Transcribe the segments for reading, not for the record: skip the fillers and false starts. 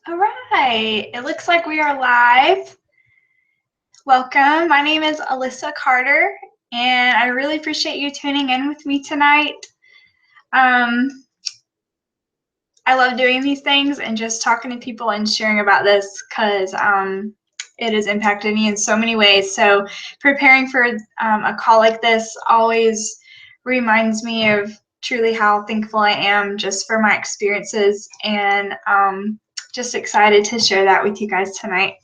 All right, it looks like we are live. Welcome. My name is Alyssa Carter, and I really appreciate you tuning in with me tonight. I love doing these things and just talking to people and sharing about this because it has impacted me in so many ways. So preparing for a call like this always reminds me of truly how thankful I am just for my experiences, and just excited to share that with you guys tonight.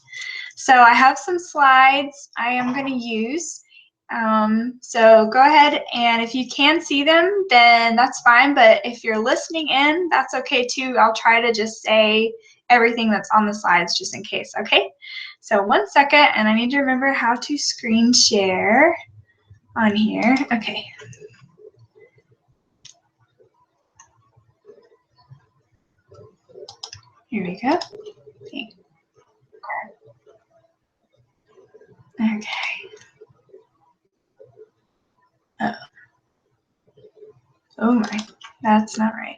So I have some slides I am going to use. So go ahead, and if you can see them, then that's fine. But if you're listening in, that's okay too. I'll try to just say everything that's on the slides just in case, okay? So 1 second, and I need to remember how to screen share on here. Okay. Here we go. Okay. Oh. Oh my, that's not right.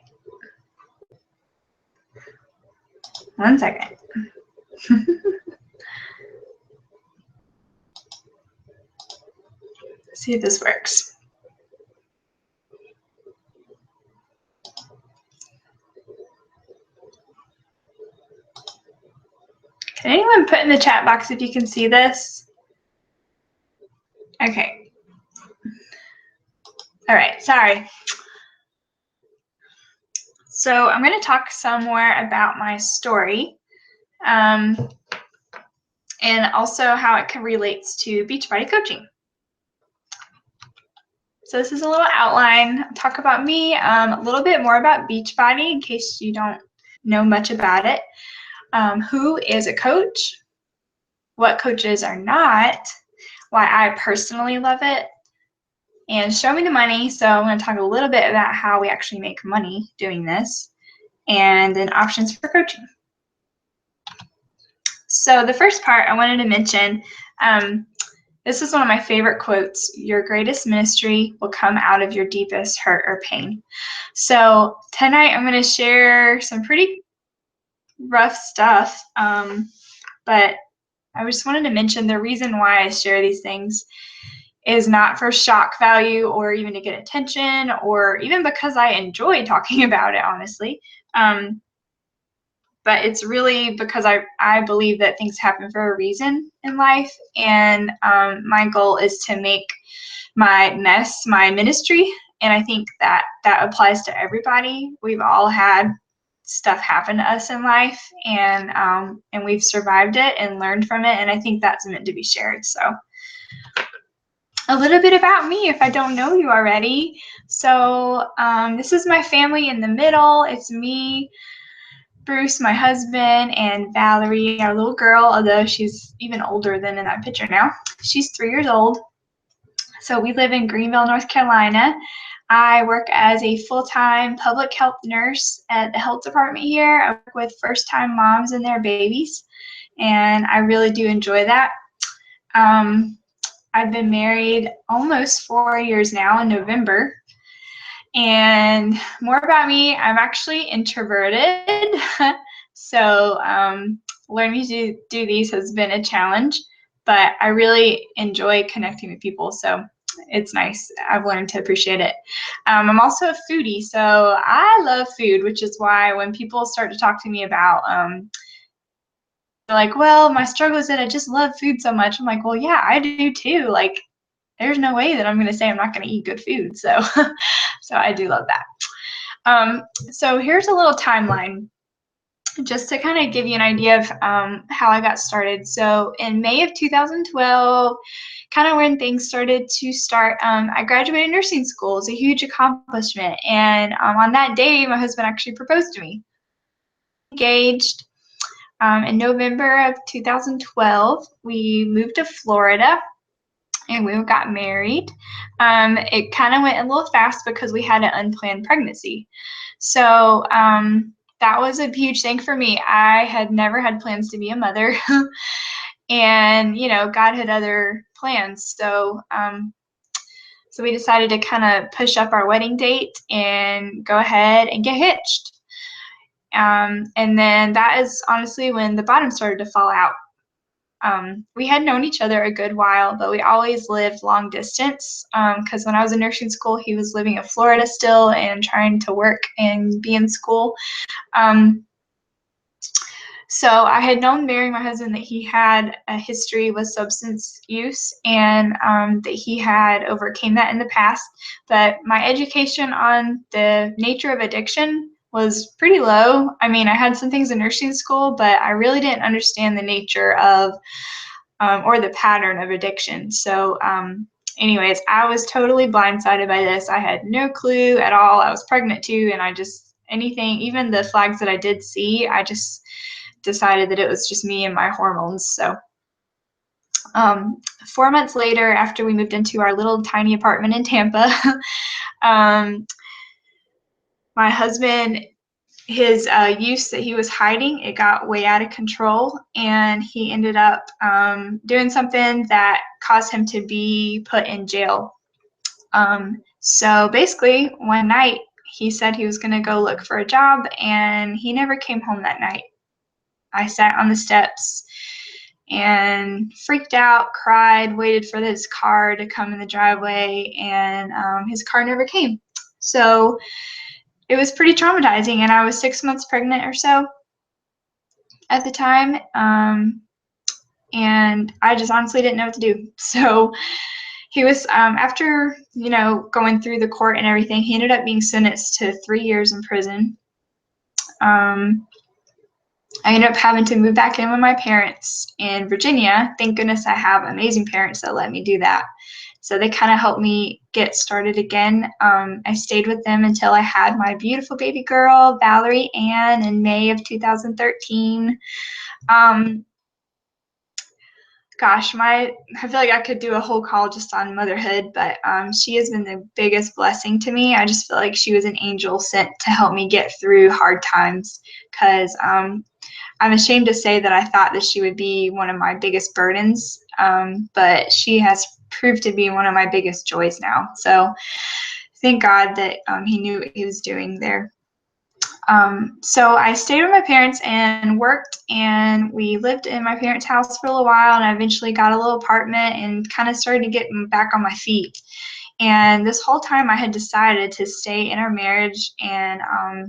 1 second. See if this works. Can anyone put in the chat box if you can see this? Okay. All right, sorry. So I'm going to talk some more about my story, and also how it relates to Beachbody coaching. So this is a little outline. I'll talk about me, a little bit more about Beachbody in case you don't know much about it. Who is a coach? What coaches are not? Why I personally love it? And show me the money. So I'm going to talk a little bit about how we actually make money doing this, and then options for coaching. So the first part I wanted to mention, this is one of my favorite quotes: your greatest ministry will come out of your deepest hurt or pain. So tonight I'm going to share some pretty rough stuff, but I just wanted to mention the reason why I share these things is not for shock value or even to get attention, or even because I enjoy talking about it, honestly. But it's really because I believe that things happen for a reason in life, and my goal is to make my mess my ministry, and I think that that applies to everybody. We've all had stuff happen to us in life, and we've survived it and learned from it, and I think that's meant to be shared. So a little bit about me if I don't know you already. So this is my family in the middle. It's me, Bruce, my husband, and Valerie, our little girl, although she's even older than in that picture now. She's 3 years old. So we live in Greenville, North Carolina. I work as a full-time public health nurse at the health department here. I work with first-time moms and their babies, and I really do enjoy that. I've been married almost 4 years now in November. And more about me, I'm actually introverted. So learning to do these has been a challenge, but I really enjoy connecting with people. So it's nice. I've learned to appreciate it. I'm also a foodie, so I love food, which is why when people start to talk to me about they're like, well, my struggle is that I just love food so much. I'm like, well, yeah, I do too. Like, there's no way that I'm going to say I'm not going to eat good food. So, so I do love that. So here's a little timeline just to kind of give you an idea of how I got started. So in May of 2012, kind of when things started to start, I graduated nursing school. It's a huge accomplishment. And on that day, my husband actually proposed to me. Engaged. In November of 2012, we moved to Florida and we got married. It kind of went a little fast because we had an unplanned pregnancy. So that was a huge thing for me. I had never had plans to be a mother. And, you know, God had other plans. So so we decided to kind of push up our wedding date and go ahead and get hitched. And then that is honestly when the bottom started to fall out. We had known each other a good while, but we always lived long distance because when I was in nursing school, he was living in Florida still and trying to work and be in school. So I had known Barry, my husband, that he had a history with substance use and that he had overcame that in the past. But my education on the nature of addiction was pretty low. I mean, I had some things in nursing school, but I really didn't understand the nature of or the pattern of addiction. So anyways, I was totally blindsided by this. I had no clue at all. I was pregnant too, and I just, anything, even the flags that I did see, I just decided that it was just me and my hormones. So 4 months later, after we moved into our little tiny apartment in Tampa, my husband, his use that he was hiding, it got way out of control, and he ended up doing something that caused him to be put in jail. So basically, one night, he said he was going to go look for a job, and he never came home that night. I sat on the steps and freaked out, cried, waited for his car to come in the driveway, and his car never came. So it was pretty traumatizing, and I was 6 months pregnant or so at the time, and I just honestly didn't know what to do. So he was, after, going through the court and everything, he ended up being sentenced to 3 years in prison. I ended up having to move back in with my parents in Virginia. Thank goodness I have amazing parents that let me do that. So they kind of helped me get started again. I stayed with them until I had my beautiful baby girl, Valerie Ann, in May of 2013. Gosh, I feel like I could do a whole call just on motherhood, but she has been the biggest blessing to me. I just feel like she was an angel sent to help me get through hard times, because I'm ashamed to say that I thought that she would be one of my biggest burdens, but she has proved to be one of my biggest joys now. So thank God that he knew what he was doing there. So I stayed with my parents and worked, and we lived in my parents' house for a little while, and I eventually got a little apartment and kind of started to get back on my feet. And this whole time I had decided to stay in our marriage and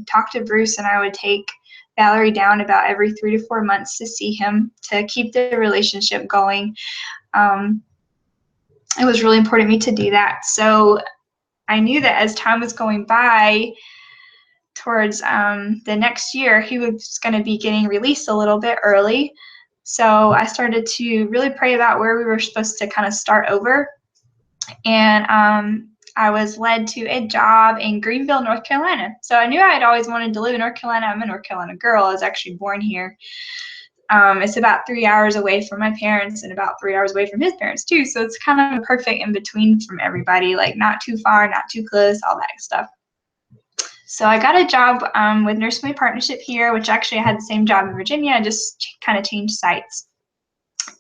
talk to Bruce, and I would take Valerie down about every 3 to 4 months to see him, to keep the relationship going. It was really important to me to do that. So I knew that as time was going by, towards the next year, he was going to be getting released a little bit early. So I started to really pray about where we were supposed to kind of start over. And I was led to a job in Greenville, North Carolina. So I knew I had always wanted to live in North Carolina. I'm a North Carolina girl. I was actually born here. It's about 3 hours away from my parents and about 3 hours away from his parents too. So it's kind of perfect in between from everybody, like not too far, not too close, all that stuff. So I got a job with Nurse Family Partnership here, which actually I had the same job in Virginia. I just kind of changed sites.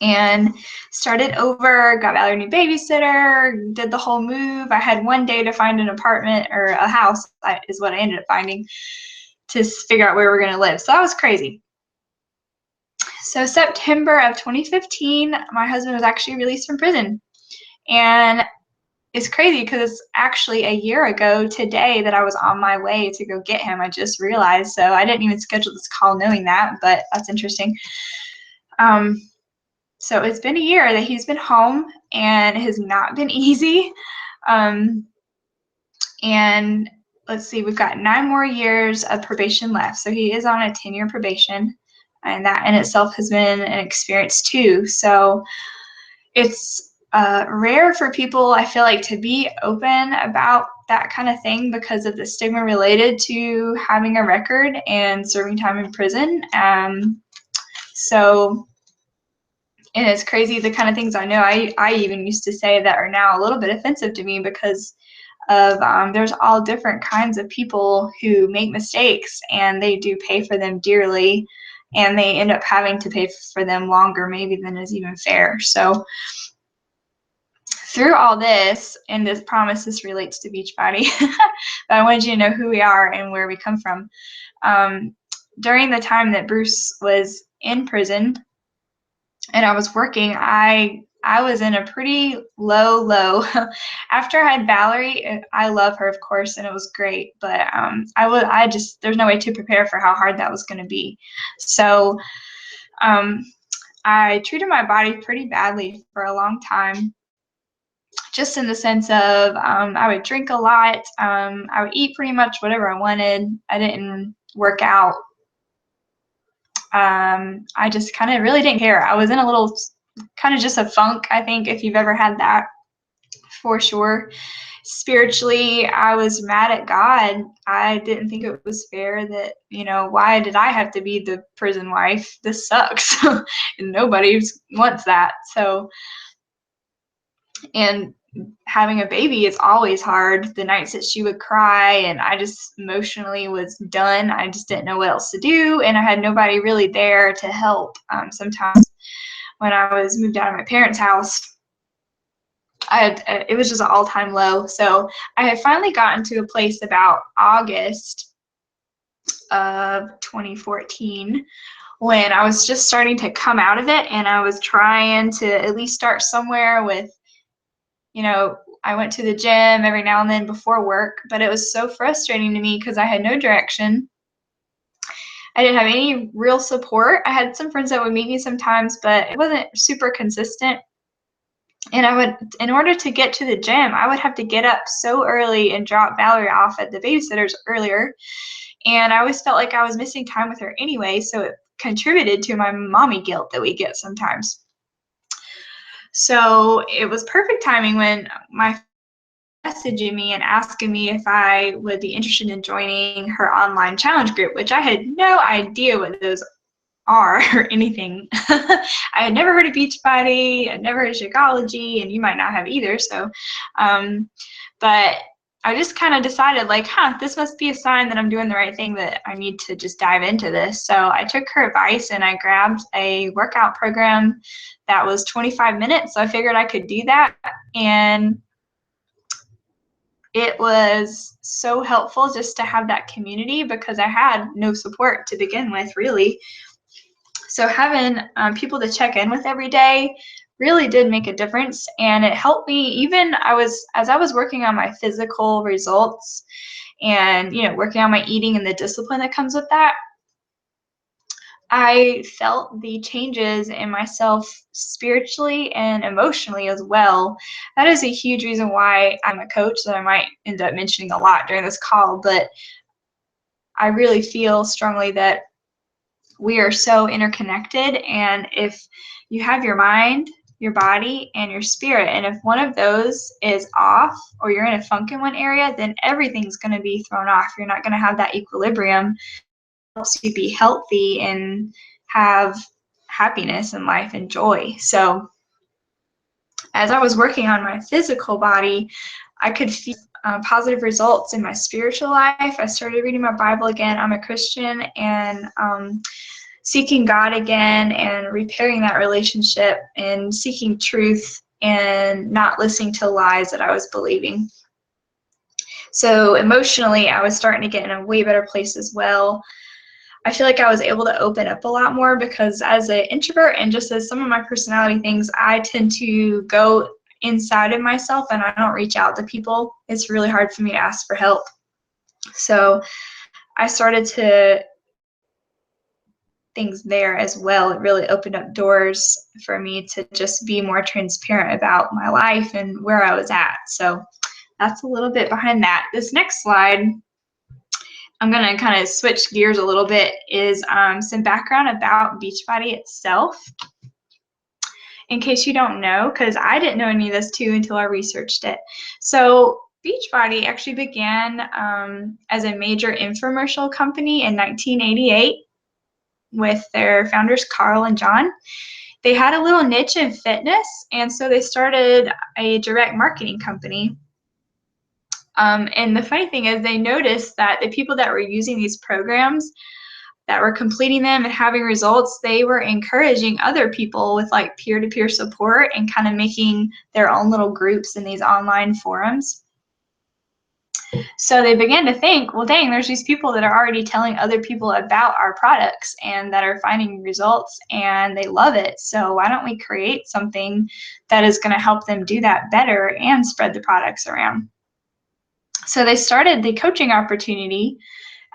And started over, got Valerie a new babysitter, did the whole move. I had one day to find an apartment, or a house is what I ended up finding, to figure out where we're going to live. So that was crazy. So September of 2015, my husband was actually released from prison. And it's crazy because it's actually a year ago today that I was on my way to go get him. I just realized. So I didn't even schedule this call knowing that, but that's interesting. So it's been a year that he's been home, and it has not been easy. And let's see, we've got 9 more years of probation left. So he is on a 10-year probation, and that in itself has been an experience too. So it's rare for people, I feel like, to be open about that kind of thing because of the stigma related to having a record and serving time in prison. And it's crazy the kind of things I know I even used to say that are now a little bit offensive to me because of there's all different kinds of people who make mistakes, and they do pay for them dearly, and they end up having to pay for them longer maybe than is even fair. So through all this, and this promise, this relates to Beachbody, but I wanted you to know who we are and where we come from. during the time that Bruce was in prison and I was working, I was in a pretty low. After I had Valerie, I love her, of course, and it was great. But I just, there's no way to prepare for how hard that was going to be. So I treated my body pretty badly for a long time, just in the sense of I would drink a lot. I would eat pretty much whatever I wanted. I didn't work out. I just kind of really didn't care. I was in a little kind of just a funk, I think, if you've ever had that, for sure. Spiritually, I was mad at God. I didn't think it was fair that, why did I have to be the prison wife? This sucks. And nobody wants that. So, and having a baby is always hard. The nights that she would cry and I just emotionally was done. I just didn't know what else to do. And I had nobody really there to help. Sometimes when I was moved out of my parents' house, it was just an all-time low. So I had finally gotten to a place about August of 2014 when I was just starting to come out of it, and I was trying to at least start somewhere with, I went to the gym every now and then before work, but it was so frustrating to me because I had no direction. I didn't have any real support. I had some friends that would meet me sometimes, but it wasn't super consistent. And in order to get to the gym, I would have to get up so early and drop Valerie off at the babysitter's earlier. And I always felt like I was missing time with her anyway, so it contributed to my mommy guilt that we get sometimes. So it was perfect timing when my messaging me and asking me if I would be interested in joining her online challenge group, which I had no idea what those are or anything. I had never heard of Beachbody, I'd never heard of Shakeology, and you might not have either. So, but I just kind of decided like, this must be a sign that I'm doing the right thing, that I need to just dive into this. So I took her advice and I grabbed a workout program that was 25 minutes. So I figured I could do that. And it was so helpful just to have that community because I had no support to begin with, really. So having people to check in with every day really did make a difference, and it helped me even as I was working on my physical results and working on my eating and the discipline that comes with that. I felt the changes in myself spiritually and emotionally as well. That is a huge reason why I'm a coach that I might end up mentioning a lot during this call, but I really feel strongly that we are so interconnected, and if you have your mind, your body, and your spirit, and if one of those is off or you're in a funk in one area, then everything's going to be thrown off. You're not going to have that equilibrium. It helps you be healthy and have happiness in life and joy. So as I was working on my physical body, I could feel positive results in my spiritual life. I started reading my Bible again. I'm a Christian, and seeking God again and repairing that relationship and seeking truth and not listening to lies that I was believing. So emotionally, I was starting to get in a way better place as well. I feel like I was able to open up a lot more because as an introvert and just as some of my personality things, I tend to go inside of myself and I don't reach out to people. It's really hard for me to ask for help. So I started to things there as well. It really opened up doors for me to just be more transparent about my life and where I was at. So that's a little bit behind that. This next slide, I'm going to kind of switch gears a little bit, is some background about Beachbody itself. In case you don't know, because I didn't know any of this too until I researched it. So Beachbody actually began as a major infomercial company in 1988. With their founders, Carl and John. They had a little niche in fitness, and so they started a direct marketing company. And the funny thing is they noticed that the people that were using these programs, that were completing them and having results, they were encouraging other people with like peer-to-peer support and kind of making their own little groups in these online forums. So they began to think, well, dang, there's these people that are already telling other people about our products and that are finding results and they love it. So why don't we create something that is going to help them do that better and spread the products around? So they started the coaching opportunity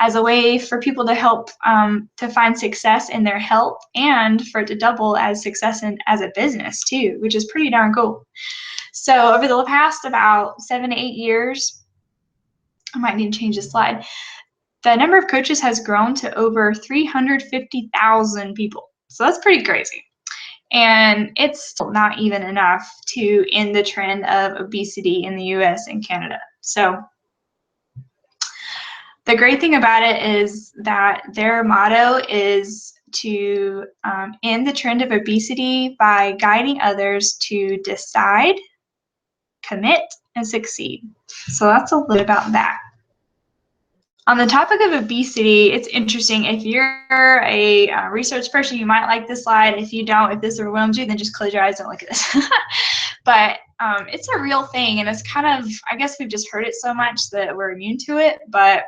as a way for people to help to find success in their health and for it to double as success as a business too, which is pretty darn cool. So over the past about 7 to 8 years, I might need to change this slide, the number of coaches has grown to over 350,000 people. So that's pretty crazy. And it's still not even enough to end the trend of obesity in the US and Canada. So the great thing about it is that their motto is to end the trend of obesity by guiding others to decide, commit, and succeed. So that's a little about that. On the topic of obesity, it's interesting. If you're a research person, you might like this slide. If you don't, if this overwhelms you, then just close your eyes, don't look at this. But it's a real thing, and it's kind of, I guess we've just heard it so much that we're immune to it, but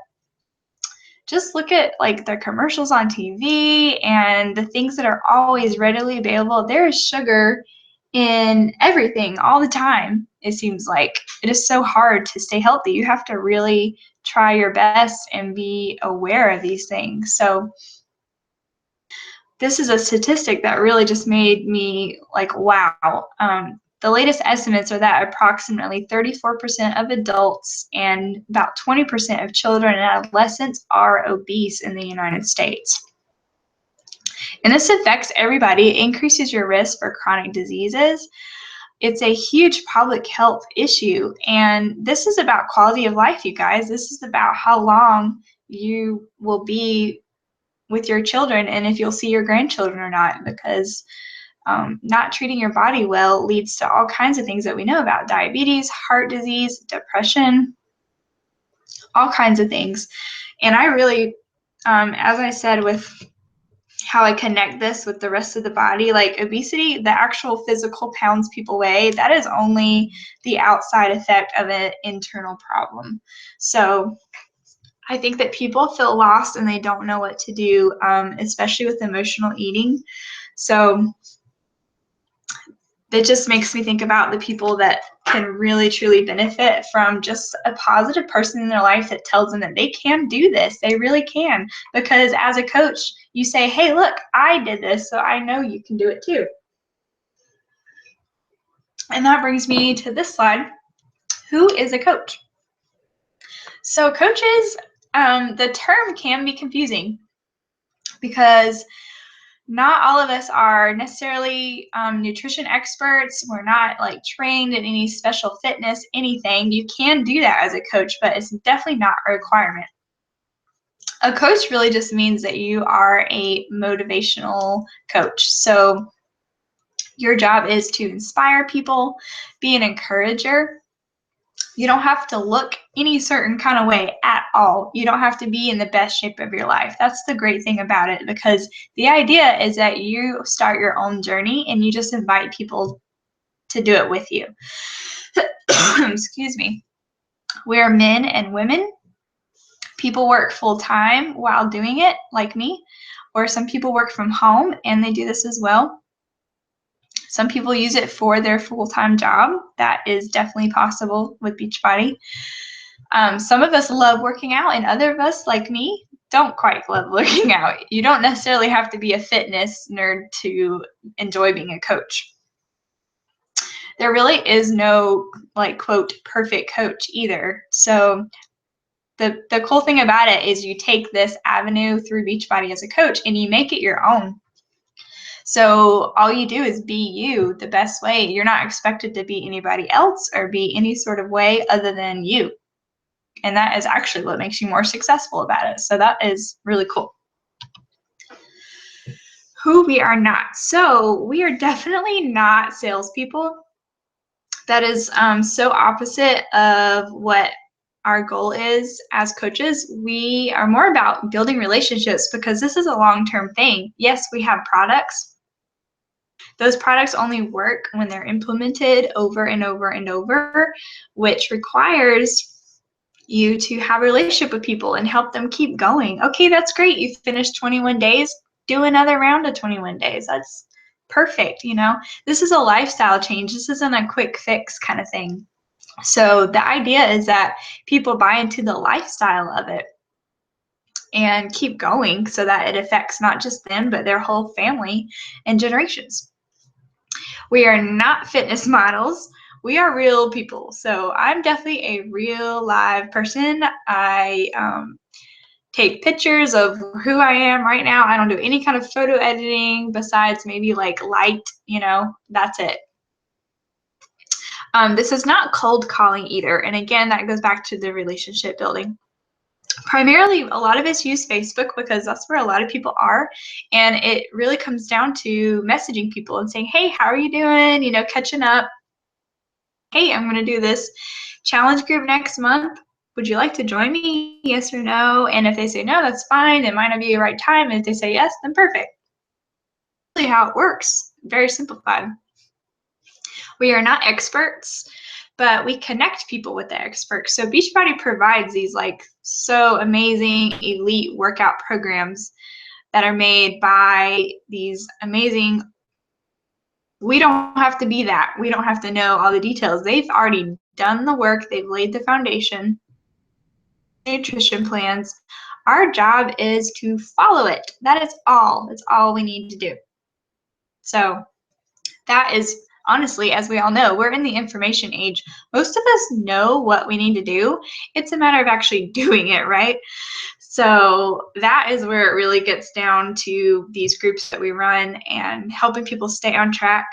just look at like the commercials on TV and the things that are always readily available. There is sugar in everything all the time. It seems like it is so hard to stay healthy. You have to really try your best and be aware of these things. So this is a statistic that really just made me like, wow. The latest estimates are that approximately 34% of adults and about 20% of children and adolescents are obese in the United States. And this affects everybody. It increases your risk for chronic diseases. It's a huge public health issue. And this is about quality of life, you guys. This is about how long you will be with your children and if you'll see your grandchildren or not, because not treating your body well leads to all kinds of things that we know about: diabetes, heart disease, depression, all kinds of things. And I really, as I said, with how I connect this with the rest of the body, like obesity, the actual physical pounds people weigh, that is only the outside effect of an internal problem. So I think that people feel lost and they don't know what to do, especially with emotional eating. So it just makes me think about the people that can really truly benefit from just a positive person in their life that tells them that they can do this. They really can. Because as a coach, you say, hey, look, I did this, so I know you can do it too. And that brings me to this slide. Who is a coach? So coaches, the term can be confusing because not all of us are necessarily nutrition experts. We're not like trained in any special fitness, anything. You can do that as a coach, but it's definitely not a requirement. A coach really just means that you are a motivational coach. So your job is to inspire people, be an encourager. You don't have to look any certain kind of way at all. You don't have to be in the best shape of your life. That's the great thing about it, because the idea is that you start your own journey and you just invite people to do it with you. Excuse me. We're men and women. People work full time while doing it, like me, or some people work from home and they do this as well. Some people use it for their full-time job. That is definitely possible with Beachbody. Some of us love working out, and other of us, like me, don't quite love working out. You don't necessarily have to be a fitness nerd to enjoy being a coach. There really is no, like, quote, perfect coach either. So the cool thing about it is you take this avenue through Beachbody as a coach and you make it your own. So all you do is be you the best way. You're not expected to be anybody else or be any sort of way other than you. And that is actually what makes you more successful about it. So that is really cool. Who we are not. So we are definitely not salespeople. That is so opposite of what our goal is as coaches. We are more about building relationships because this is a long-term thing. Yes, we have products. Those products only work when they're implemented over and over and over, which requires you to have a relationship with people and help them keep going. Okay, that's great. You finished 21 days, do another round of 21 days. That's perfect. This is a lifestyle change. This isn't a quick fix kind of thing. So the idea is that people buy into the lifestyle of it and keep going so that it affects not just them, but their whole family and generations. We are not fitness models. We are real people. So I'm definitely a real live person. I take pictures of who I am right now. I don't do any kind of photo editing besides maybe like light, that's it. This is not cold calling either. And again, that goes back to the relationship building. Primarily, a lot of us use Facebook because that's where a lot of people are. And it really comes down to messaging people and saying, hey, how are you doing? Catching up. Hey, I'm going to do this challenge group next month. Would you like to join me? Yes or no? And if they say no, that's fine. It might not be the right time. And if they say yes, then perfect. That's really how it works. Very simplified. We are not experts, but we connect people with the experts. So Beachbody provides these like so amazing elite workout programs that are made by these amazing. We don't have to be that. We don't have to know all the details. They've already done the work. They've laid the foundation, nutrition plans. Our job is to follow it. That is all. That's all we need to do. So that is honestly, as we all know, we're in the information age. Most of us know what we need to do. It's a matter of actually doing it, right? So that is where it really gets down to these groups that we run and helping people stay on track.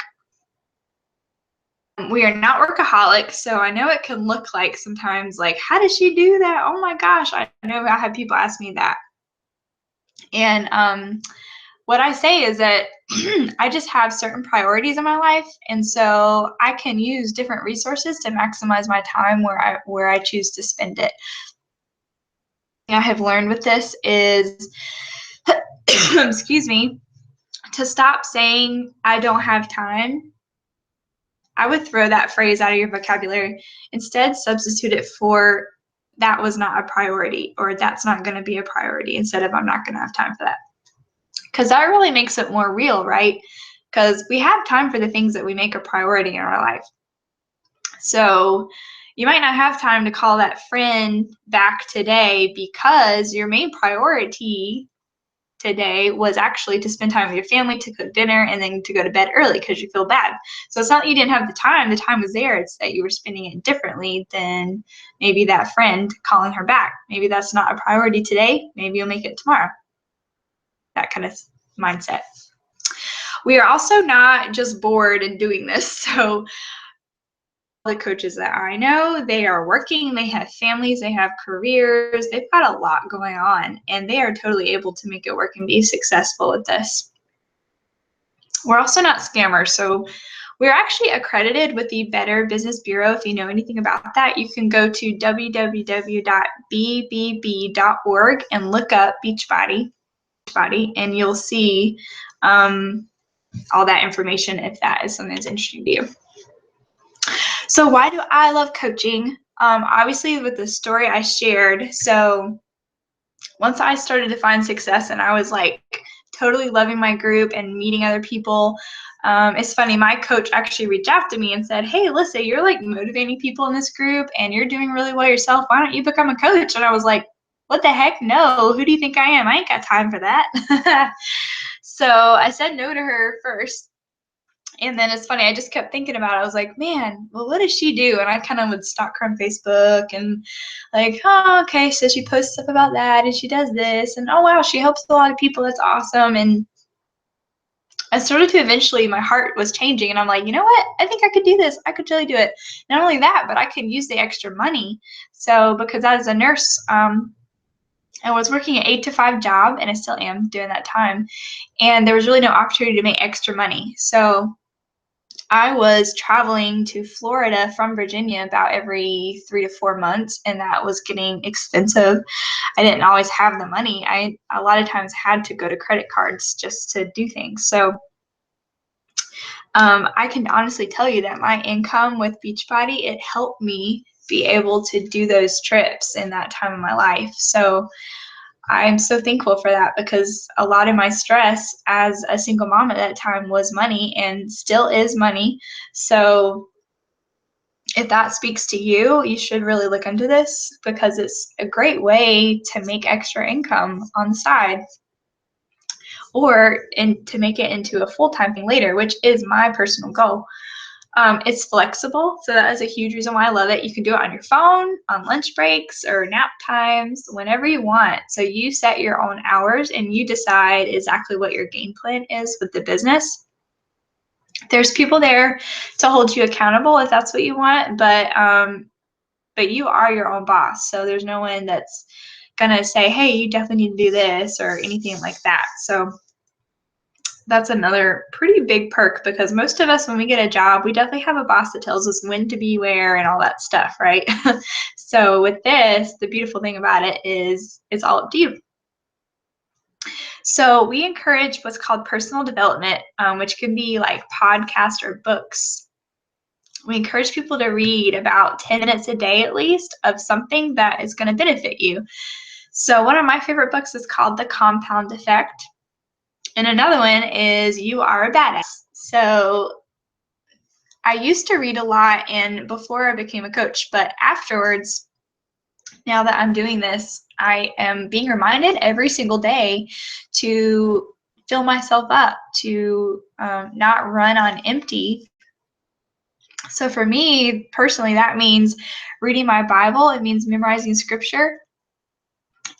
We are not workaholics, so I know it can look like sometimes like, how does she do that? Oh my gosh, I know I have people ask me that. And what I say is that I just have certain priorities in my life, and so I can use different resources to maximize my time where I choose to spend it. I have learned with this is, excuse me, to stop saying I don't have time. I would throw that phrase out of your vocabulary. Instead, substitute it for that was not a priority, or that's not going to be a priority, instead of I'm not going to have time for that. Because that really makes it more real, right? Because we have time for the things that we make a priority in our life. So you might not have time to call that friend back today because your main priority today was actually to spend time with your family, to cook dinner, and then to go to bed early because you feel bad. So it's not that you didn't have the time was there. It's that you were spending it differently than maybe that friend calling her back. Maybe that's not a priority today. Maybe you'll make it tomorrow. That kind of mindset. We are also not just bored and doing this. So the coaches that I know, they are working, they have families, they have careers, they've got a lot going on, and they are totally able to make it work and be successful with this. We're also not scammers, so we're actually accredited with the Better Business Bureau. If you know anything about that, you can go to www.bbb.org and look up Beachbody, and you'll see all that information if that is something that's interesting to you. So why do I love coaching? Obviously with the story I shared. So once I started to find success and I was like totally loving my group and meeting other people, it's funny, my coach actually reached out to me and said, hey, Alyssa, you're like motivating people in this group and you're doing really well yourself. Why don't you become a coach? And I was like, what the heck? No, who do you think I am? I ain't got time for that. So I said no to her first. And then it's funny, I just kept thinking about it. I was like, man, well, what does she do? And I kind of would stalk her on Facebook and like, oh, okay, so she posts stuff about that and she does this. And oh, wow, she helps a lot of people. That's awesome. And I started to eventually, my heart was changing. And I'm like, you know what? I think I could do this. I could totally do it. Not only that, but I could use the extra money. So because as a nurse, I was working an 8-to-5 job, and I still am doing that time. And there was really no opportunity to make extra money. So I was traveling to Florida from Virginia about every 3 to 4 months, and that was getting expensive. I didn't always have the money. I a lot of times had to go to credit cards just to do things. So I can honestly tell you that my income with Beachbody, it helped me be able to do those trips in that time of my life. So I'm so thankful for that, because a lot of my stress as a single mom at that time was money, and still is money. So if that speaks to you, you should really look into this, because it's a great way to make extra income on the side, or to make it into a full-time thing later, which is my personal goal. It's flexible, so that is a huge reason why I love it. You can do it on your phone, on lunch breaks, or nap times, whenever you want. So you set your own hours, and you decide exactly what your game plan is with the business. There's people there to hold you accountable if that's what you want, but you are your own boss. So there's no one that's gonna say, hey, you definitely need to do this or anything like that. So that's another pretty big perk, because most of us, when we get a job, we definitely have a boss that tells us when to be where and all that stuff, right? So with this, the beautiful thing about it is it's all up to you. So we encourage what's called personal development, which can be like podcasts or books. We encourage people to read about 10 minutes a day at least of something that is going to benefit you. So one of my favorite books is called The Compound Effect. And another one is You Are a Badass. So I used to read a lot before I became a coach, but afterwards, now that I'm doing this, I am being reminded every single day to fill myself up, to not run on empty. So for me personally, that means reading my Bible. It means memorizing scripture,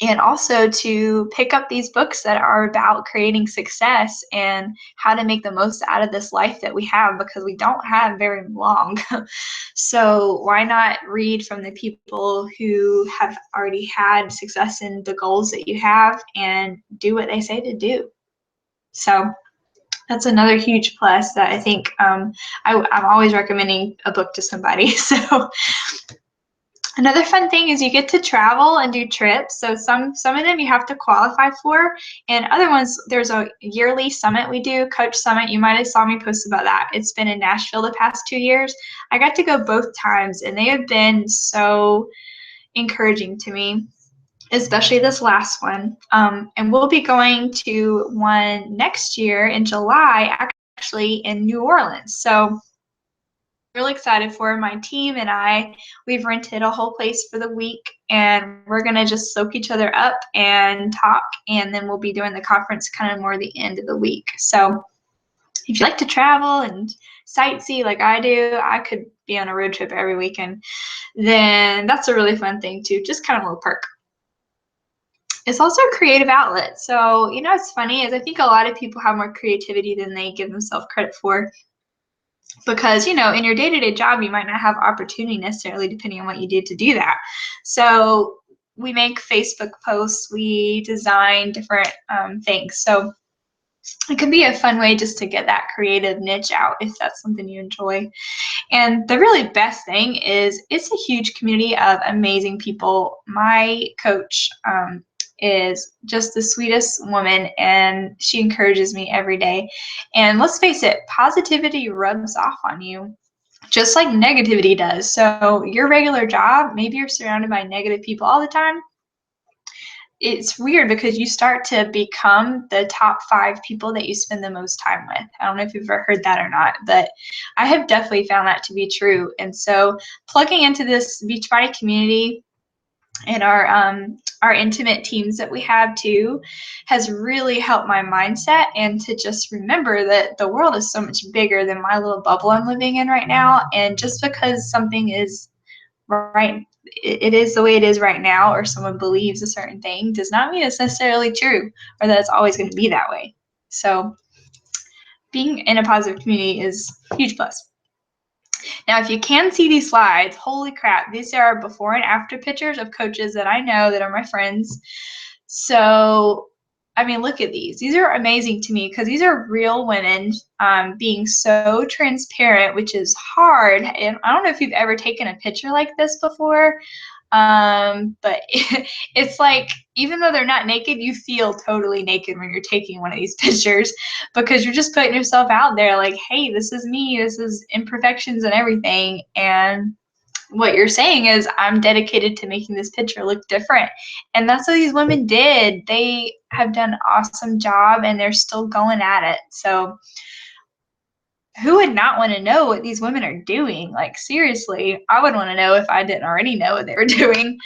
and also to pick up these books that are about creating success and how to make the most out of this life that we have, because we don't have very long. So why not read from the people who have already had success in the goals that you have, and do what they say to do? So that's another huge plus that I think I'm always recommending a book to somebody. So another fun thing is you get to travel and do trips. So some of them you have to qualify for, and other ones, there's a yearly summit we do, Coach Summit. You might have saw me post about that. It's been in Nashville the past 2 years. I got to go both times, and they have been so encouraging to me, especially this last one. And we'll be going to one next year in July, actually in New Orleans. So really excited for my team and we've rented a whole place for the week, and we're gonna just soak each other up and talk, and then we'll be doing the conference kind of more the end of the week. So if you like to travel and sightsee like I do, I could be on a road trip every weekend, then that's a really fun thing too, just kind of a little perk. It's also a creative outlet. So, what's funny is I think a lot of people have more creativity than they give themselves credit for, because in your day-to-day job you might not have opportunity necessarily, depending on what you did to do that. So we make Facebook posts, we design different things. So it can be a fun way just to get that creative niche out if that's something you enjoy. And the really best thing is it's a huge community of amazing people. My coach is just the sweetest woman, and she encourages me every day. And let's face it, positivity rubs off on you just like negativity does. So your regular job, maybe you're surrounded by negative people all the time. It's weird, because you start to become the top 5 people that you spend the most time with. I don't know if you've ever heard that or not, but I have definitely found that to be true. And so plugging into this Beachbody community and our intimate teams that we have too has really helped my mindset, and to just remember that the world is so much bigger than my little bubble I'm living in right now. And just because something is right, it is the way it is right now, or someone believes a certain thing, does not mean it's necessarily true, or that it's always going to be that way. So being in a positive community is a huge plus. Now, if you can see these slides, holy crap, these are before and after pictures of coaches that I know that are my friends. So, I mean, look at these. These are amazing to me, because these are real women being so transparent, which is hard. And I don't know if you've ever taken a picture like this before, but it's like, even though they're not naked, you feel totally naked when you're taking one of these pictures, because you're just putting yourself out there like, hey, this is me, this is imperfections and everything. And what you're saying is, I'm dedicated to making this picture look different. And that's what these women did. They have done an awesome job and they're still going at it. So who would not want to know what these women are doing? Like, seriously, I would want to know if I didn't already know what they were doing.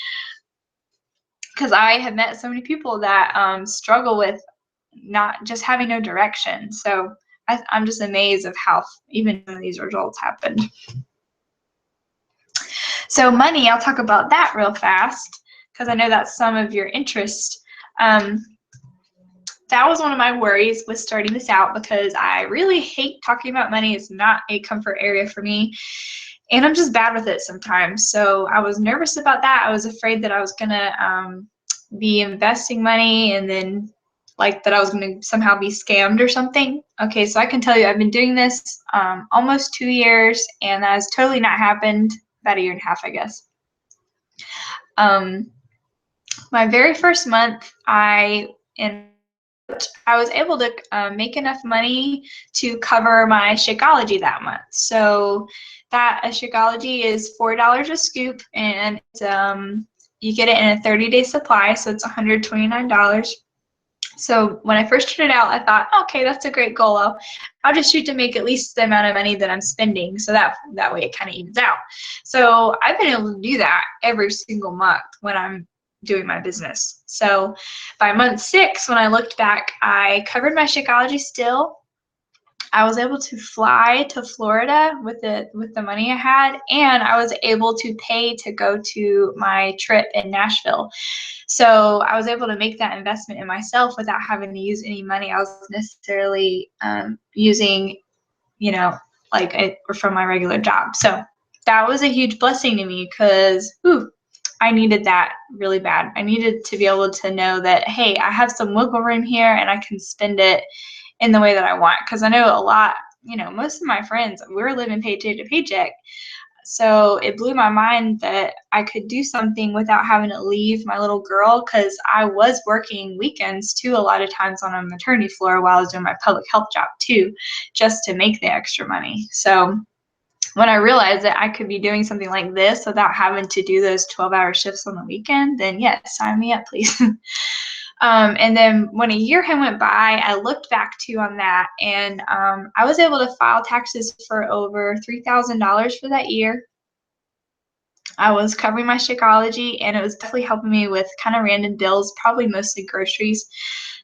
Because I have met so many people that struggle with not just having no direction. So I'm just amazed of how even some of these results happened. So money, I'll talk about that real fast because I know that's some of your interest. That was one of my worries with starting this out because I really hate talking about money. It's not a comfort area for me. And I'm just bad with it sometimes. So I was nervous about that. I was afraid that I was going to be investing money and then like that I was going to somehow be scammed or something. Okay, so I can tell you I've been doing this almost 2 years, and that has totally not happened. About a year and a half, I guess. My very first month, I was able to make enough money to cover my Shakeology that month. So that a Shakeology is $4 a scoop, and you get it in a 30-day supply, so it's $129. So when I first started out, I thought, okay, that's a great goal. I'll just shoot to make at least the amount of money that I'm spending, so that way it kind of evens out. So I've been able to do that every single month when I'm doing my business. So by month 6, when I looked back, I covered my Shakeology still. I was able to fly to Florida with the money I had, and I was able to pay to go to my trip in Nashville. So I was able to make that investment in myself without having to use any money I was necessarily using, like from my regular job. So that was a huge blessing to me because I needed that really bad. I needed to be able to know that, hey, I have some wiggle room here and I can spend it in the way that I want. Because I know a lot, most of my friends, we're living paycheck to paycheck. So it blew my mind that I could do something without having to leave my little girl, because I was working weekends too a lot of times on a maternity floor while I was doing my public health job too, just to make the extra money. So when I realized that I could be doing something like this without having to do those 12-hour shifts on the weekend, then yes, sign me up, please. And then when a year had went by, I looked back too on that, and I was able to file taxes for over $3,000 for that year. I was covering my Shakeology, and it was definitely helping me with kind of random bills, probably mostly groceries.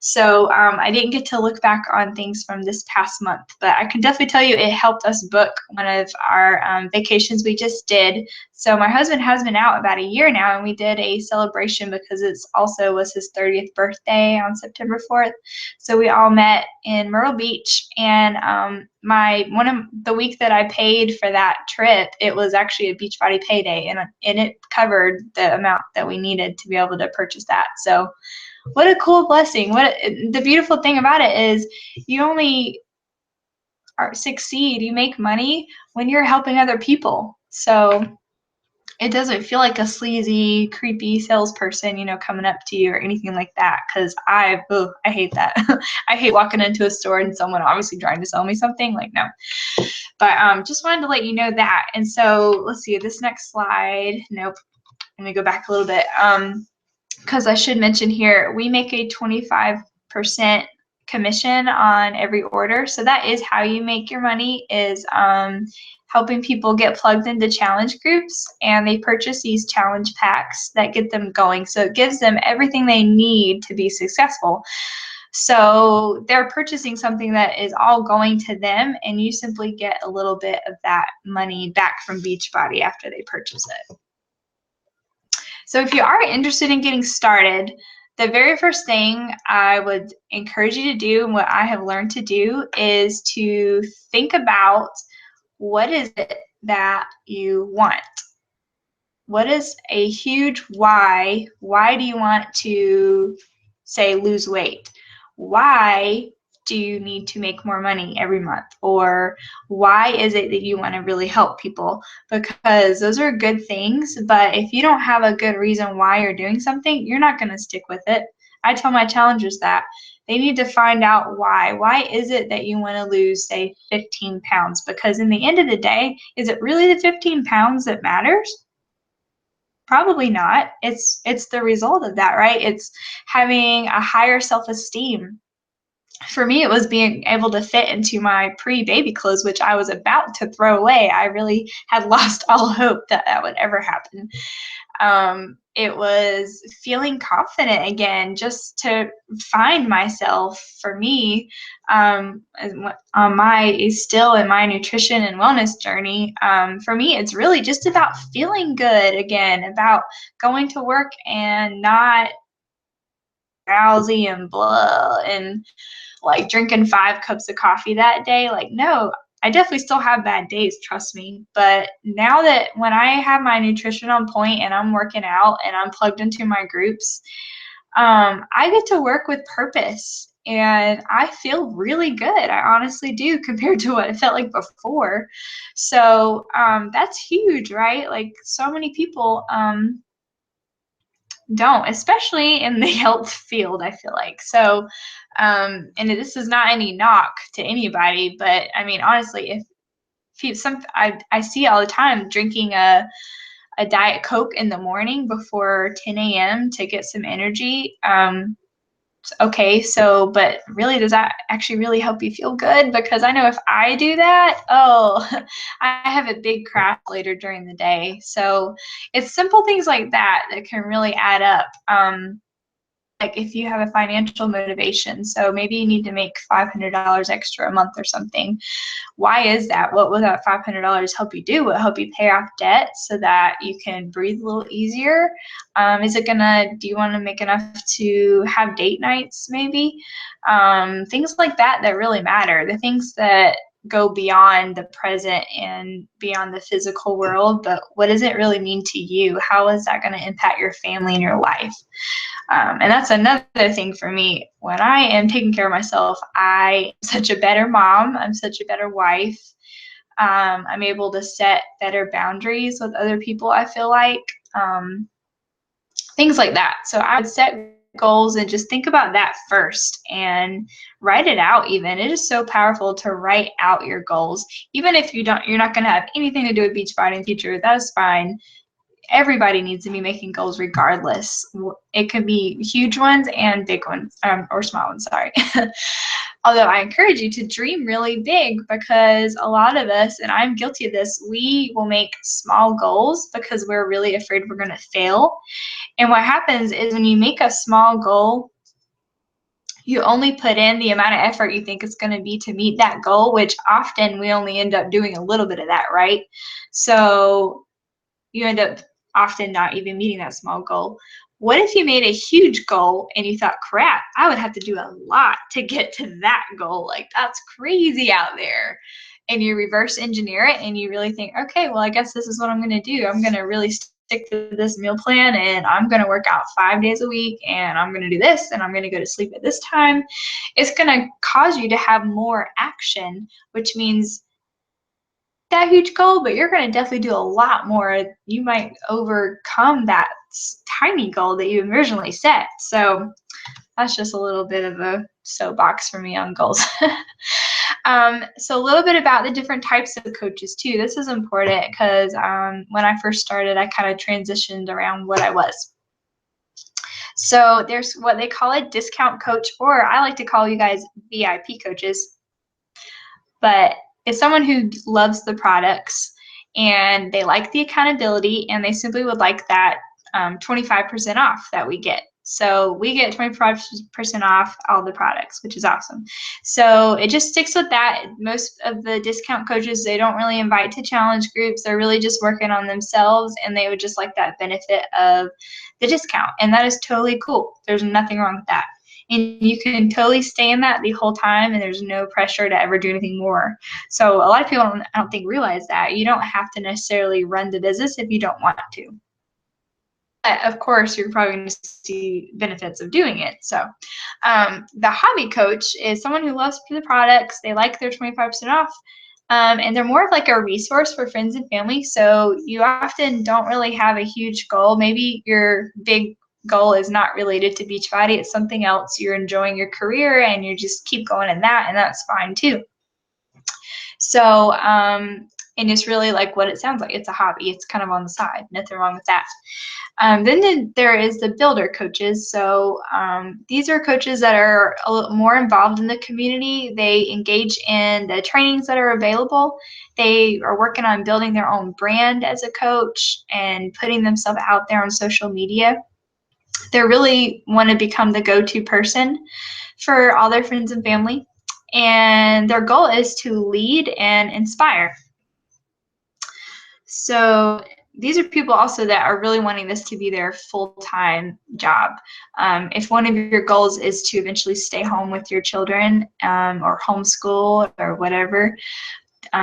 So I didn't get to look back on things from this past month, but I can definitely tell you it helped us book one of our vacations we just did. So my husband has been out about a year now, and we did a celebration because it also was his 30th birthday on September 4th. So we all met in Myrtle Beach, and the week that I paid for that trip, it was actually a Beachbody payday, and it covered the amount that we needed to be able to purchase that. So what a cool blessing. The beautiful thing about it is you only succeed, you make money when you're helping other people. So it doesn't feel like a sleazy, creepy salesperson, coming up to you or anything like that. Because I hate that. I hate walking into a store and someone obviously trying to sell me something. Like, no. But just wanted to let you know that. And so let's see, this next slide. Nope. Let me go back a little bit. Because I should mention here, we make a 25% commission on every order. So that is how you make your money, is helping people get plugged into challenge groups, and they purchase these challenge packs that get them going. So it gives them everything they need to be successful. So they're purchasing something that is all going to them, and you simply get a little bit of that money back from Beachbody after they purchase it. So if you are interested in getting started, the very first thing I would encourage you to do, and what I have learned to do, is to think about what is it that you want. What is a huge why? Why do you want to, say, lose weight? Why do you need to make more money every month? Or why is it that you want to really help people? Because those are good things, but if you don't have a good reason why you're doing something, you're not going to stick with it. I tell my challengers that they need to find out why. Why is it that you want to lose, say, 15 pounds? Because in the end of the day, is it really the 15 pounds that matters? Probably not. It's the result of that, right? It's having a higher self-esteem. For me, it was being able to fit into my pre-baby clothes, which I was about to throw away. I really had lost all hope that that would ever happen. It was feeling confident again, just to find myself. For me, on my still in my nutrition and wellness journey, for me, it's really just about feeling good again, about going to work and not drowsy and blah and like drinking 5 cups of coffee that day. Like, no, I definitely still have bad days, trust me. But now that when I have my nutrition on point and I'm working out and I'm plugged into my groups, I get to work with purpose and I feel really good. I honestly do, compared to what it felt like before. So that's huge, right? Like, so many people don't, especially in the health field, I feel like. So, and this is not any knock to anybody, but I mean, honestly, if you, I see all the time drinking a Diet Coke in the morning before 10 a.m. to get some energy. Okay, so, but really, does that actually really help you feel good? Because I know if I do that, oh, I have a big crash later during the day. So it's simple things like that that can really add up. Like if you have a financial motivation, so maybe you need to make $500 extra a month or something. Why is that? What will that $500 help you do? Will it help you pay off debt so that you can breathe a little easier? Do you want to make enough to have date nights maybe? Things like that that really matter. The things that go beyond the present and beyond the physical world, but what does it really mean to you? How is that going to impact your family and your life? And that's another thing for me. When I am taking care of myself, I am such a better mom. I'm such a better wife. I'm able to set better boundaries with other people, I feel like. Things like that. So I would set goals and just think about that first and write it out even. It is so powerful to write out your goals. Even if you're not going to have anything to do with Beachbody in the future, that's fine. Everybody needs to be making goals regardless. It could be huge ones and big ones, or small ones, sorry. Although I encourage you to dream really big, because a lot of us, and I'm guilty of this, we will make small goals because we're really afraid we're going to fail. And what happens is when you make a small goal, you only put in the amount of effort you think it's going to be to meet that goal, which often we only end up doing a little bit of that, right? So you end up often not even meeting that small goal. What if you made a huge goal and you thought, crap, I would have to do a lot to get to that goal? Like, that's crazy out there. And you reverse engineer it and you really think, okay, well, I guess this is what I'm going to do. I'm going to really stick to this meal plan and I'm going to work out 5 days a week and I'm going to do this and I'm going to go to sleep at this time. It's going to cause you to have more action, which means that huge goal, but you're going to definitely do a lot more. You might overcome that tiny goal that you originally set. So that's just a little bit of a soapbox for me on goals. So a little bit about the different types of coaches too. This is important because when I first started, I kind of transitioned around what I was. So there's what they call a discount coach, or I like to call you guys VIP coaches. But it's someone who loves the products and they like the accountability and they simply would like that 25% off that we get. So we get 25% off all the products, which is awesome. So it just sticks with that. Most of the discount coaches, they don't really invite to challenge groups. They're really just working on themselves and they would just like that benefit of the discount. And that is totally cool. There's nothing wrong with that. And you can totally stay in that the whole time and there's no pressure to ever do anything more. So a lot of people I don't think realize that. You don't have to necessarily run the business if you don't want to. But of course, you're probably going to see benefits of doing it. So the hobby coach is someone who loves the products. They like their 25% off. And they're more of like a resource for friends and family. So you often don't really have a huge goal. Maybe your big goal is not related to Beachbody. It's something else. You're enjoying your career and you just keep going in that, and that's fine too. So and it's really like what it sounds like. It's a hobby. It's kind of on the side. Nothing wrong with that. Then there is the builder coaches. So these are coaches that are a little more involved in the community. They engage in the trainings that are available. They are working on building their own brand as a coach and putting themselves out there on social media. They really want to become the go-to person for all their friends and family. And their goal is to lead and inspire. So these are people also that are really wanting this to be their full-time job. If one of your goals is to eventually stay home with your children or homeschool or whatever,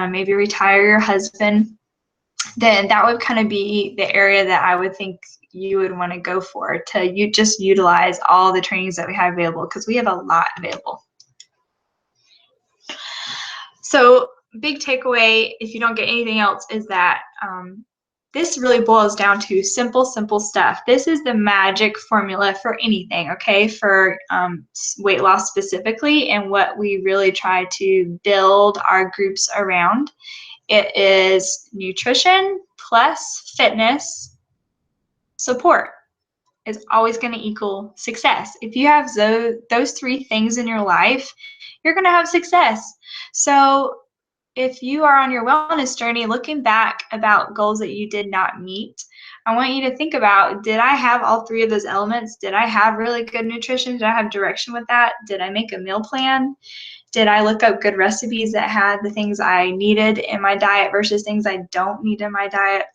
maybe retire your husband, then that would kind of be the area that I would think you would want to go for, to just utilize all the trainings that we have available, because we have a lot available. So big takeaway, if you don't get anything else, is that this really boils down to simple stuff. This is the magic formula for anything, okay, for weight loss specifically, and what we really try to build our groups around. It is nutrition plus fitness support is always going to equal success. If you have those three things in your life, you're going to have success. So if you are on your wellness journey looking back about goals that you did not meet, I want you to think about, did I have all three of those elements? Did I have really good nutrition? Did I have direction with that? Did I make a meal plan? Did I look up good recipes that had the things I needed in my diet versus things I don't need in my diet?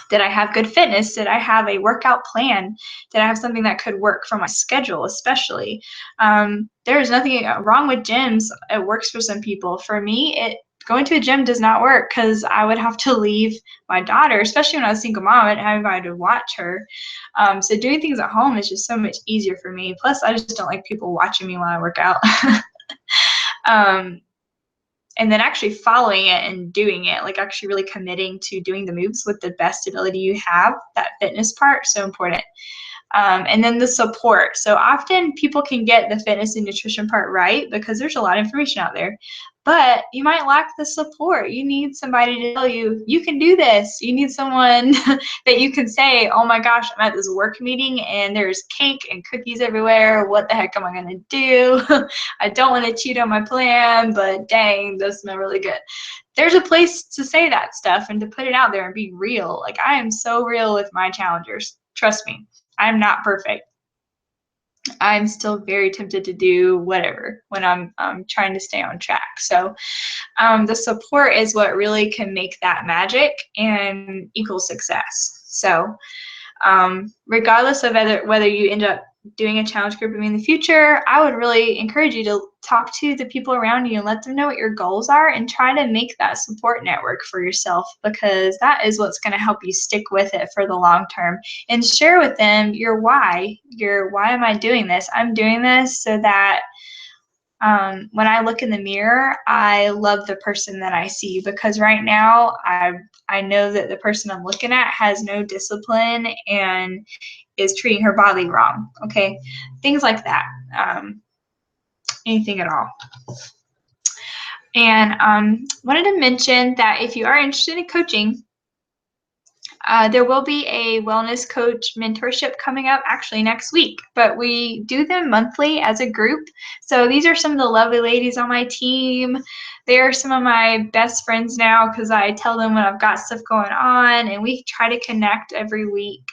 Did I have good fitness? Did I have a workout plan? Did I have something that could work for my schedule, especially? There's nothing wrong with gyms. It works for some people. For me, going to a gym does not work, because I would have to leave my daughter, especially when I was a single mom, and having to watch her. So doing things at home is just so much easier for me. Plus, I just don't like people watching me while I work out. And then actually following it and doing it, like actually really committing to doing the moves with the best ability you have, that fitness part, so important. And then the support. So often people can get the fitness and nutrition part right because there's a lot of information out there, but you might lack the support. You need somebody to tell you, you can do this. You need someone that you can say, oh my gosh, I'm at this work meeting and there's cake and cookies everywhere. What the heck am I going to do? I don't want to cheat on my plan, but dang, those smell really good. There's a place to say that stuff and to put it out there and be real. Like, I am so real with my challengers. Trust me. I'm not perfect. I'm still very tempted to do whatever when I'm trying to stay on track. So the support is what really can make that magic and equal success. So regardless of whether you end up doing a challenge group with me in the future, I would really encourage you to talk to the people around you and let them know what your goals are, and try to make that support network for yourself, because that is what's going to help you stick with it for the long term. And share with them your why. Why am I doing this? I'm doing this so that when I look in the mirror, I love the person that I see, because right now I know that the person I'm looking at has no discipline and is treating her body wrong. Okay, things like that. Anything at all. And wanted to mention that if you are interested in coaching, there will be a wellness coach mentorship coming up actually next week, but we do them monthly as a group. So these are some of the lovely ladies on my team. They are some of my best friends now, because I tell them when I've got stuff going on, and we try to connect every week.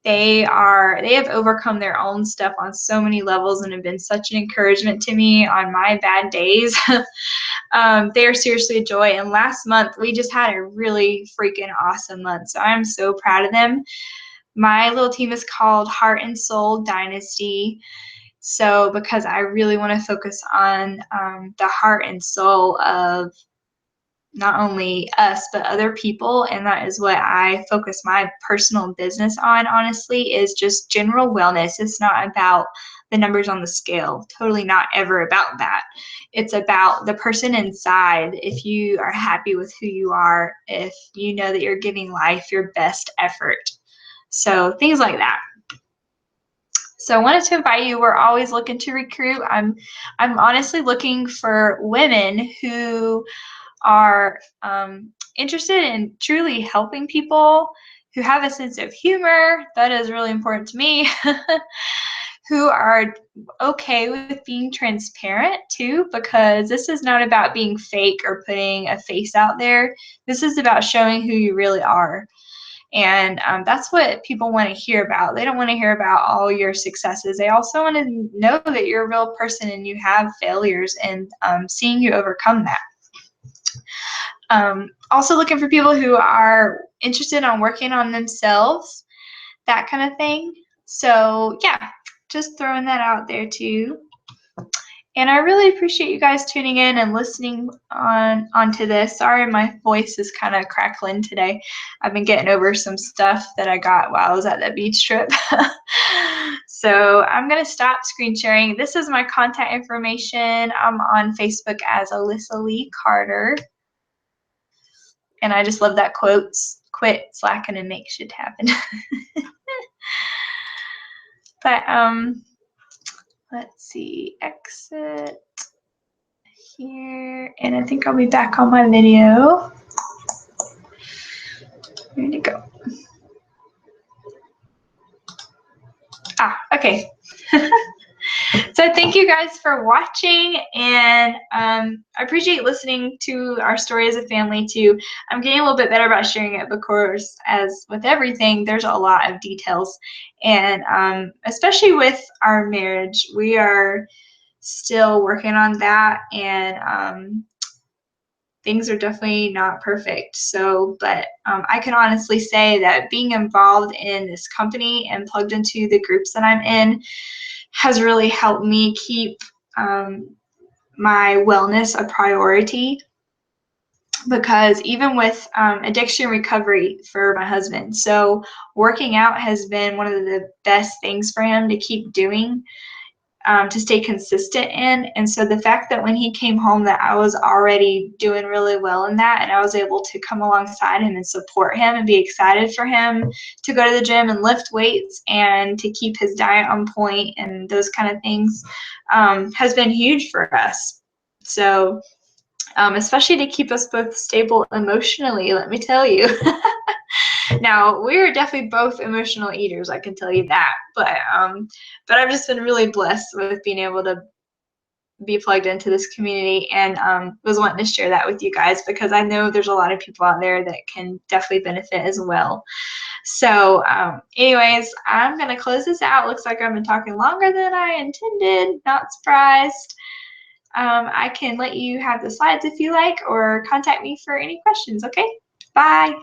They have overcome their own stuff on so many levels and have been such an encouragement to me on my bad days. They are seriously a joy. And last month, we just had a really freaking awesome month. So I'm so proud of them. My little team is called Heart and Soul Dynasty. So because I really want to focus on the heart and soul of not only us, but other people. And that is what I focus my personal business on, honestly, is just general wellness. It's not about the numbers on the scale. Totally not ever about that. It's about the person inside. If you are happy with who you are, if you know that you're giving life your best effort. So things like that. So I wanted to invite you. We're always looking to recruit. I'm honestly looking for women who are interested in truly helping people, who have a sense of humor, that is really important to me, who are okay with being transparent too, because this is not about being fake or putting a face out there. This is about showing who you really are. And that's what people want to hear about. They don't want to hear about all your successes. They also want to know that you're a real person and you have failures, and seeing you overcome that. Also looking for people who are interested in working on themselves, that kind of thing. So yeah, just throwing that out there too. And I really appreciate you guys tuning in and listening onto this. Sorry, my voice is kind of crackling today. I've been getting over some stuff that I got while I was at that beach trip. So I'm going to stop screen sharing. This is my contact information. I'm on Facebook as Alyssa Lee Carter. And I just love that quote, quit slacking and make shit happen. But let's see, exit here, and I think I'll be back on my video. Where'd it go? Okay. So thank you guys for watching, and I appreciate listening to our story as a family too. I'm getting a little bit better about sharing it, because as with everything, there's a lot of details, and especially with our marriage, we are still working on that, and things are definitely not perfect. So, but I can honestly say that being involved in this company and plugged into the groups that I'm in has really helped me keep my wellness a priority, because even with addiction recovery for my husband, so working out has been one of the best things for him to keep doing, to stay consistent in. And so the fact that when he came home that I was already doing really well in that, and I was able to come alongside him and support him and be excited for him to go to the gym and lift weights and to keep his diet on point and those kind of things, has been huge for us. So especially to keep us both stable emotionally, let me tell you. Now, we're definitely both emotional eaters, I can tell you that. But I've just been really blessed with being able to be plugged into this community, and was wanting to share that with you guys, because I know there's a lot of people out there that can definitely benefit as well. So anyways, I'm going to close this out. Looks like I've been talking longer than I intended. Not surprised. I can let you have the slides if you like, or contact me for any questions, okay? Bye.